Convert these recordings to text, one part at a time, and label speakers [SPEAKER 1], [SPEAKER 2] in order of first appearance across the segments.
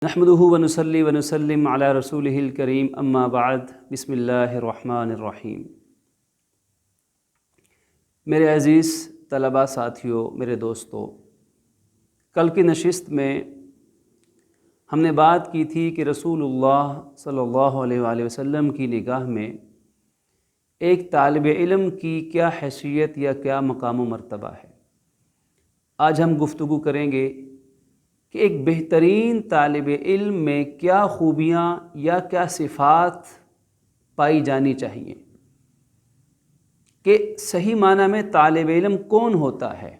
[SPEAKER 1] نحمدہ ونصلی ونسلم علی رسولہ الکریم اما بعد بسم اللہ الرحمن الرحیم۔ میرے عزیز طلباء ساتھیوں، میرے دوستو، کل کی نشست میں ہم نے بات کی تھی کہ رسول اللہ صلی اللہ علیہ وآلہ وسلم کی نگاہ میں ایک طالب علم کی کیا حیثیت یا کیا مقام و مرتبہ ہے۔ آج ہم گفتگو کریں گے کہ ایک بہترین طالب علم میں کیا خوبیاں یا کیا صفات پائی جانی چاہیے، کہ صحیح معنی میں طالب علم کون ہوتا ہے۔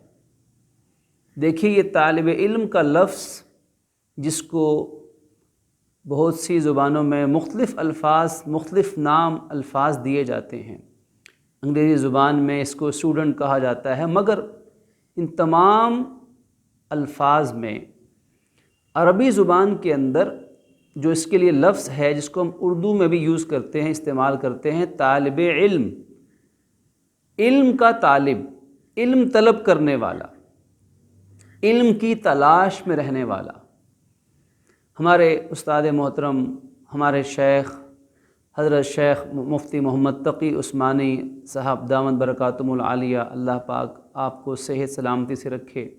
[SPEAKER 1] دیکھیے، یہ طالب علم کا لفظ جس کو بہت سی زبانوں میں مختلف الفاظ، مختلف نام الفاظ دیے جاتے ہیں۔ انگریزی زبان میں اس کو اسٹوڈنٹ کہا جاتا ہے، مگر ان تمام الفاظ میں عربی زبان کے اندر جو اس کے لیے لفظ ہے، جس کو ہم اردو میں بھی یوز کرتے ہیں، استعمال کرتے ہیں، طالب علم، علم کا طالب، علم طلب کرنے والا، علم کی تلاش میں رہنے والا۔ ہمارے استاد محترم، ہمارے شیخ حضرت شیخ مفتی محمد تقی عثمانی صاحب دامت برکاتہم العالیہ، اللہ پاک آپ کو صحت سلامتی سے رکھے،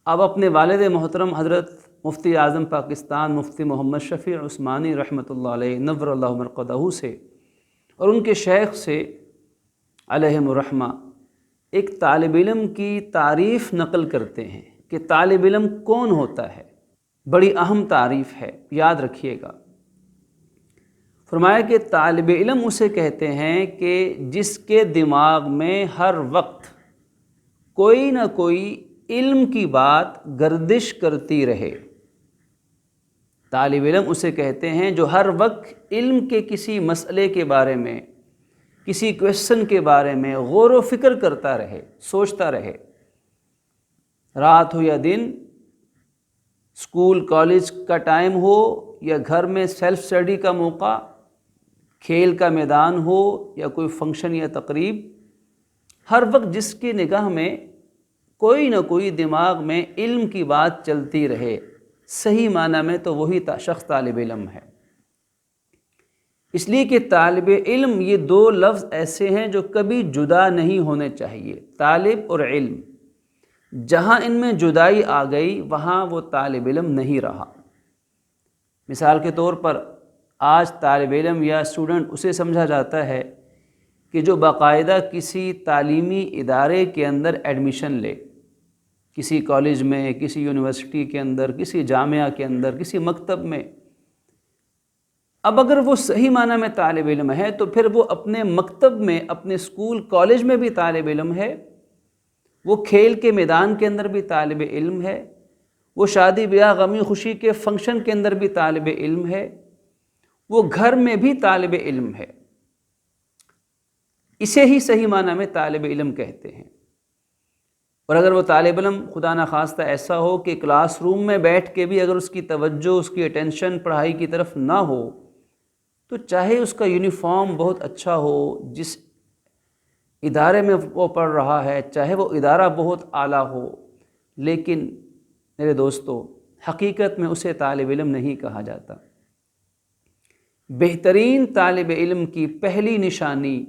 [SPEAKER 1] اب اپنے والد محترم حضرت مفتی اعظم پاکستان مفتی محمد شفیع عثمانی رحمۃ اللہ علیہ نور اللہ مرقدہ سے اور ان کے شیخ سے علیہم الرحمہ ایک طالب علم کی تعریف نقل کرتے ہیں کہ طالب علم کون ہوتا ہے۔ بڑی اہم تعریف ہے، یاد رکھیے گا۔ فرمایا کہ طالب علم اسے کہتے ہیں کہ جس کے دماغ میں ہر وقت کوئی نہ کوئی علم کی بات گردش کرتی رہے۔ طالب علم اسے کہتے ہیں جو ہر وقت علم کے کسی مسئلے کے بارے میں، کسی کویسچن کے بارے میں غور و فکر کرتا رہے، سوچتا رہے، رات ہو یا دن، اسکول کالج کا ٹائم ہو یا گھر میں سیلف اسٹڈی کا موقع، کھیل کا میدان ہو یا کوئی فنکشن یا تقریب، ہر وقت جس کی نگاہ میں کوئی نہ کوئی دماغ میں علم کی بات چلتی رہے، صحیح معنی میں تو وہی شخص طالب علم ہے۔ اس لیے کہ طالب علم، یہ دو لفظ ایسے ہیں جو کبھی جدا نہیں ہونے چاہیے، طالب اور علم۔ جہاں ان میں جدائی آ گئی وہاں وہ طالب علم نہیں رہا۔ مثال کے طور پر آج طالب علم یا اسٹوڈنٹ اسے سمجھا جاتا ہے کہ جو باقاعدہ کسی تعلیمی ادارے کے اندر ایڈمیشن لے، کسی کالج میں، کسی یونیورسٹی کے اندر، کسی جامعہ کے اندر، کسی مکتب میں، اب اگر وہ صحیح معنی میں طالب علم ہے تو پھر وہ اپنے مکتب میں، اپنے اسکول کالج میں بھی طالب علم ہے، وہ کھیل کے میدان کے اندر بھی طالب علم ہے، وہ شادی بیاہ غمی خوشی کے فنکشن کے اندر بھی طالب علم ہے، وہ گھر میں بھی طالب علم ہے۔ اسے ہی صحیح معنی میں طالب علم کہتے ہیں۔ اور اگر وہ طالب علم خدا نخواستہ ایسا ہو کہ کلاس روم میں بیٹھ کے بھی اگر اس کی توجہ، اس کی اٹینشن پڑھائی کی طرف نہ ہو، تو چاہے اس کا یونیفارم بہت اچھا ہو، جس ادارے میں وہ پڑھ رہا ہے، چاہے وہ ادارہ بہت اعلیٰ ہو، لیکن میرے دوستو، حقیقت میں اسے طالب علم نہیں کہا جاتا۔ بہترین طالب علم کی پہلی نشانی،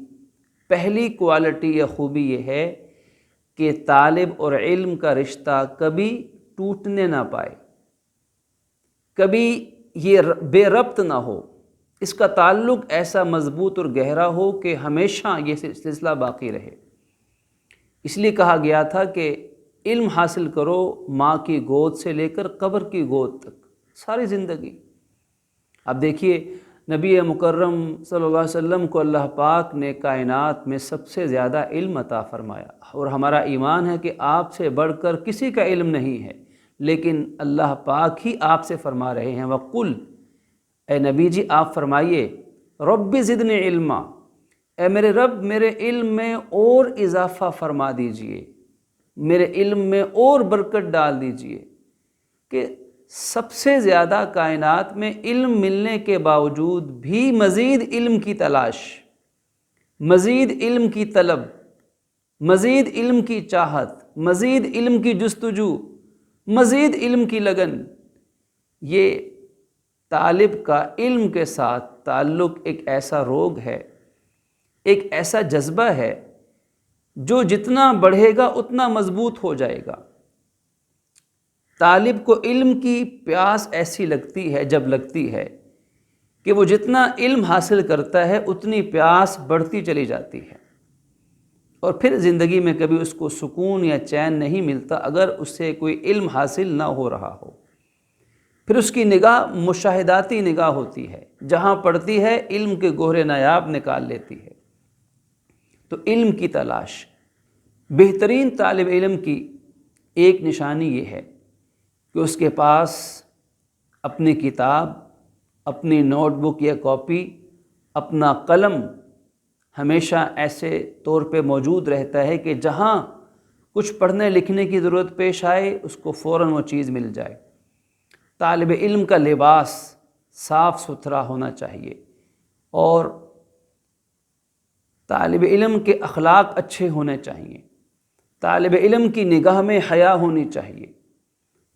[SPEAKER 1] پہلی کوالٹی یا خوبی یہ ہے کہ طالب اور علم کا رشتہ کبھی ٹوٹنے نہ پائے، کبھی یہ بے ربط نہ ہو، اس کا تعلق ایسا مضبوط اور گہرا ہو کہ ہمیشہ یہ سلسلہ باقی رہے۔ اس لیے کہا گیا تھا کہ علم حاصل کرو ماں کی گود سے لے کر قبر کی گود تک، ساری زندگی۔ اب دیکھیے، نبی مکرم صلی اللہ علیہ وسلم کو اللہ پاک نے کائنات میں سب سے زیادہ علم عطا فرمایا، اور ہمارا ایمان ہے کہ آپ سے بڑھ کر کسی کا علم نہیں ہے، لیکن اللہ پاک ہی آپ سے فرما رہے ہیں، وَقُلْ، اے نبی جی آپ فرمائیے، رب زدنی علما، اے میرے رب میرے علم میں اور اضافہ فرما دیجئے، میرے علم میں اور برکت ڈال دیجئے۔ کہ سب سے زیادہ کائنات میں علم ملنے کے باوجود بھی مزید علم کی تلاش، مزید علم کی طلب، مزید علم کی چاہت، مزید علم کی جستجو، مزید علم کی لگن، یہ طالب کا علم کے ساتھ تعلق ایک ایسا روگ ہے، ایک ایسا جذبہ ہے جو جتنا بڑھے گا اتنا مضبوط ہو جائے گا۔ طالب کو علم کی پیاس ایسی لگتی ہے، جب لگتی ہے کہ وہ جتنا علم حاصل کرتا ہے اتنی پیاس بڑھتی چلی جاتی ہے، اور پھر زندگی میں کبھی اس کو سکون یا چین نہیں ملتا اگر اس سے کوئی علم حاصل نہ ہو رہا ہو۔ پھر اس کی نگاہ مشاہداتی نگاہ ہوتی ہے، جہاں پڑھتی ہے علم کے گوہر نایاب نکال لیتی ہے۔ تو علم کی تلاش، بہترین طالب علم کی ایک نشانی یہ ہے کہ اس کے پاس اپنی کتاب، اپنی نوٹ بک یا کاپی، اپنا قلم ہمیشہ ایسے طور پہ موجود رہتا ہے کہ جہاں کچھ پڑھنے لکھنے کی ضرورت پیش آئے اس کو فوراً وہ چیز مل جائے۔ طالب علم کا لباس صاف ستھرا ہونا چاہیے، اور طالب علم کے اخلاق اچھے ہونے چاہیے، طالب علم کی نگاہ میں حیا ہونی چاہیے،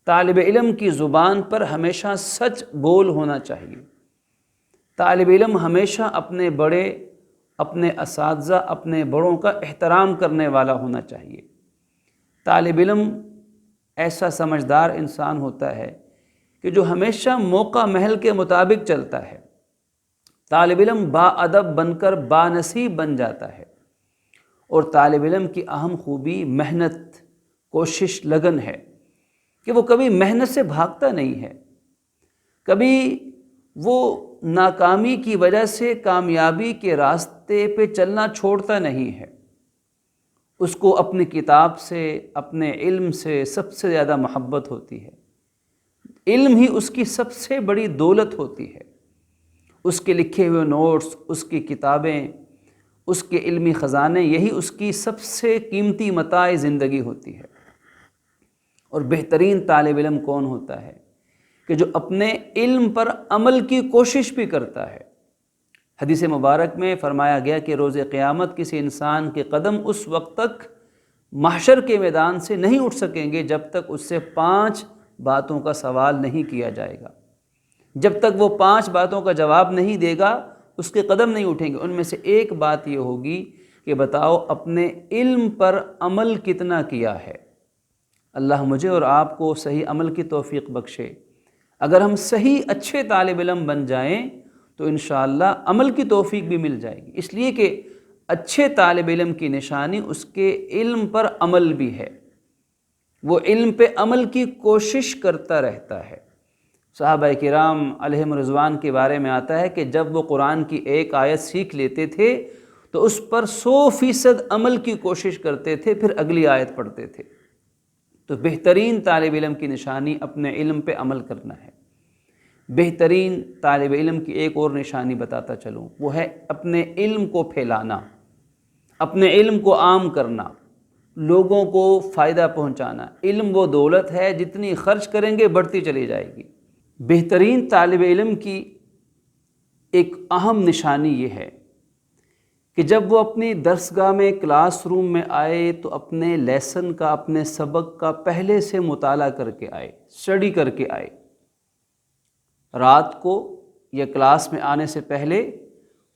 [SPEAKER 1] طالب علم کی زبان پر ہمیشہ سچ بول ہونا چاہیے، طالب علم ہمیشہ اپنے بڑے، اپنے اساتذہ، اپنے بڑوں کا احترام کرنے والا ہونا چاہیے۔ طالب علم ایسا سمجھدار انسان ہوتا ہے کہ جو ہمیشہ موقع محل کے مطابق چلتا ہے۔ طالب علم با ادب بن کر با نصیب بن جاتا ہے، اور طالب علم کی اہم خوبی محنت، کوشش، لگن ہے کہ وہ کبھی محنت سے بھاگتا نہیں ہے، کبھی وہ ناکامی کی وجہ سے کامیابی کے راستے پہ چلنا چھوڑتا نہیں ہے۔ اس کو اپنی کتاب سے، اپنے علم سے سب سے زیادہ محبت ہوتی ہے۔ علم ہی اس کی سب سے بڑی دولت ہوتی ہے۔ اس کے لکھے ہوئے نوٹس، اس کی کتابیں، اس کے علمی خزانے، یہی اس کی سب سے قیمتی متاع زندگی ہوتی ہے۔ اور بہترین طالب علم کون ہوتا ہے؟ کہ جو اپنے علم پر عمل کی کوشش بھی کرتا ہے۔ حدیث مبارک میں فرمایا گیا کہ روز قیامت کسی انسان کے قدم اس وقت تک محشر کے میدان سے نہیں اٹھ سکیں گے جب تک اس سے 5 باتوں کا سوال نہیں کیا جائے گا۔ جب تک وہ 5 باتوں کا جواب نہیں دے گا اس کے قدم نہیں اٹھیں گے۔ ان میں سے ایک بات یہ ہوگی کہ بتاؤ اپنے علم پر عمل کتنا کیا ہے۔ اللہ مجھے اور آپ کو صحیح عمل کی توفیق بخشے۔ اگر ہم صحیح اچھے طالب علم بن جائیں تو انشاءاللہ عمل کی توفیق بھی مل جائے گی، اس لیے کہ اچھے طالب علم کی نشانی اس کے علم پر عمل بھی ہے، وہ علم پہ عمل کی کوشش کرتا رہتا ہے۔ صحابہ کرام علیہم رضوان کے بارے میں آتا ہے کہ جب وہ قرآن کی ایک آیت سیکھ لیتے تھے تو اس پر 100% عمل کی کوشش کرتے تھے، پھر اگلی آیت پڑھتے تھے۔ تو بہترین طالب علم کی نشانی اپنے علم پہ عمل کرنا ہے۔ بہترین طالب علم کی ایک اور نشانی بتاتا چلوں، وہ ہے اپنے علم کو پھیلانا، اپنے علم کو عام کرنا، لوگوں کو فائدہ پہنچانا۔ علم وہ دولت ہے جتنی خرچ کریں گے بڑھتی چلی جائے گی۔ بہترین طالب علم کی ایک اہم نشانی یہ ہے کہ جب وہ اپنی درسگاہ میں، کلاس روم میں آئے تو اپنے لیسن کا، اپنے سبق کا پہلے سے مطالعہ کر کے آئے، اسٹڈی کر کے آئے۔ رات کو یا کلاس میں آنے سے پہلے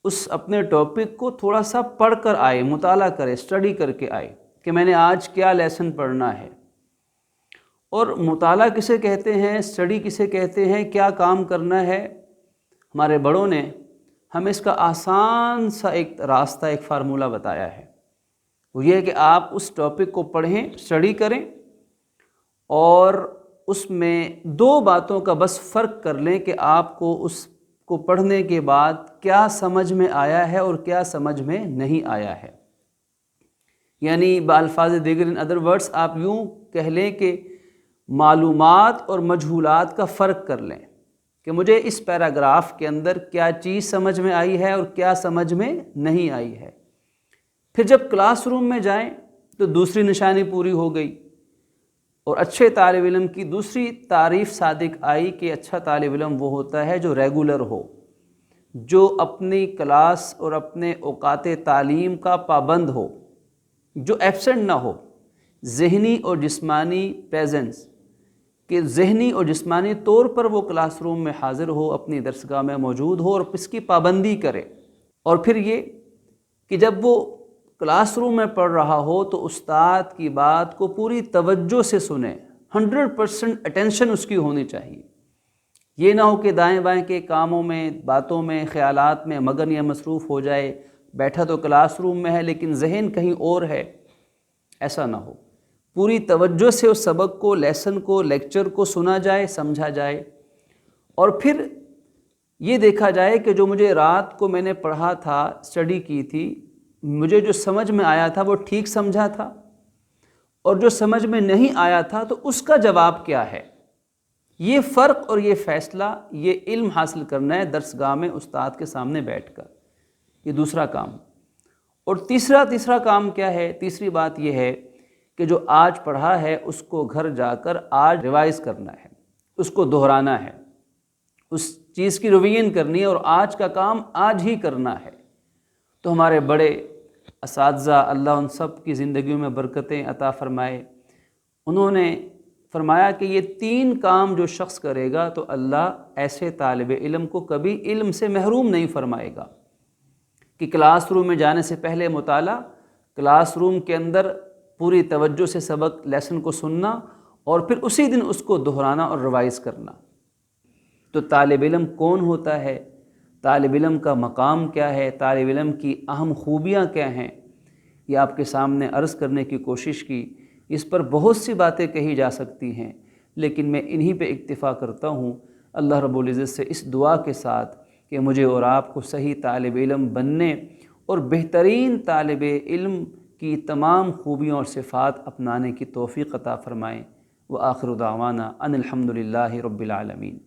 [SPEAKER 1] اس اپنے ٹاپک کو تھوڑا سا پڑھ کر آئے، مطالعہ کرے، اسٹڈی کر کے آئے کہ میں نے آج کیا لیسن پڑھنا ہے۔ اور مطالعہ کسے کہتے ہیں، اسٹڈی کسے کہتے ہیں، کیا کام کرنا ہے؟ ہمارے بڑوں نے ہمیں اس کا آسان سا ایک راستہ، ایک فارمولہ بتایا ہے۔ وہ یہ ہے کہ آپ اس ٹاپک کو پڑھیں، اسٹڈی کریں، اور اس میں 2 باتوں کا بس فرق کر لیں کہ آپ کو اس کو پڑھنے کے بعد کیا سمجھ میں آیا ہے اور کیا سمجھ میں نہیں آیا ہے۔ یعنی بالفاظ دیگر، ان ادر ورڈز، آپ یوں کہہ لیں کہ معلومات اور مجہولات کا فرق کر لیں کہ مجھے اس پیراگراف کے اندر کیا چیز سمجھ میں آئی ہے اور کیا سمجھ میں نہیں آئی ہے۔ پھر جب کلاس روم میں جائیں تو دوسری نشانی پوری ہو گئی۔ اور اچھے طالب علم کی دوسری تعریف صادق آئی کہ اچھا طالب علم وہ ہوتا ہے جو ریگولر ہو، جو اپنی کلاس اور اپنے اوقات تعلیم کا پابند ہو، جو ایبسنٹ نہ ہو، ذہنی اور جسمانی پریزنس، کہ ذہنی اور جسمانی طور پر وہ کلاس روم میں حاضر ہو، اپنی درسگاہ میں موجود ہو اور اس کی پابندی کرے۔ اور پھر یہ کہ جب وہ کلاس روم میں پڑھ رہا ہو تو استاد کی بات کو پوری توجہ سے سنے، 100% اٹینشن اس کی ہونی چاہیے۔ یہ نہ ہو کہ دائیں بائیں کے کاموں میں، باتوں میں، خیالات میں مگن یا مصروف ہو جائے، بیٹھا تو کلاس روم میں ہے لیکن ذہن کہیں اور ہے، ایسا نہ ہو۔ پوری توجہ سے اس سبق کو، لیسن کو، لیکچر کو سنا جائے، سمجھا جائے، اور پھر یہ دیکھا جائے کہ جو مجھے رات کو میں نے پڑھا تھا، اسٹڈی کی تھی، مجھے جو سمجھ میں آیا تھا وہ ٹھیک سمجھا تھا، اور جو سمجھ میں نہیں آیا تھا تو اس کا جواب کیا ہے۔ یہ فرق اور یہ فیصلہ، یہ علم حاصل کرنا ہے درسگاہ میں استاد کے سامنے بیٹھ کر۔ یہ دوسرا کام۔ اور تیسرا کام کیا ہے؟ تیسری بات یہ ہے کہ جو آج پڑھا ہے اس کو گھر جا کر آج ریوائز کرنا ہے، اس کو دہرانا ہے، اس چیز کی ریویژن کرنی ہے، اور آج کا کام آج ہی کرنا ہے۔ تو ہمارے بڑے اساتذہ، اللہ ان سب کی زندگیوں میں برکتیں عطا فرمائے، انہوں نے فرمایا کہ یہ 3 کام جو شخص کرے گا تو اللہ ایسے طالب علم کو کبھی علم سے محروم نہیں فرمائے گا۔ کہ کلاس روم میں جانے سے پہلے مطالعہ، کلاس روم کے اندر پوری توجہ سے سبق لیسن کو سننا، اور پھر اسی دن اس کو دہرانا اور ریوائز کرنا۔ تو طالب علم کون ہوتا ہے؟ طالب علم کا مقام کیا ہے؟ طالب علم کی اہم خوبیاں کیا ہیں؟ یہ آپ کے سامنے عرض کرنے کی کوشش کی۔ اس پر بہت سی باتیں کہی جا سکتی ہیں، لیکن میں انہی پہ اکتفا کرتا ہوں، اللہ رب العزت سے اس دعا کے ساتھ کہ مجھے اور آپ کو صحیح طالب علم بننے اور بہترین طالب علم کی تمام خوبیوں اور صفات اپنانے کی توفیق عطا فرمائیں۔ وآخر دعوانا ان الحمد للہ رب العالمین۔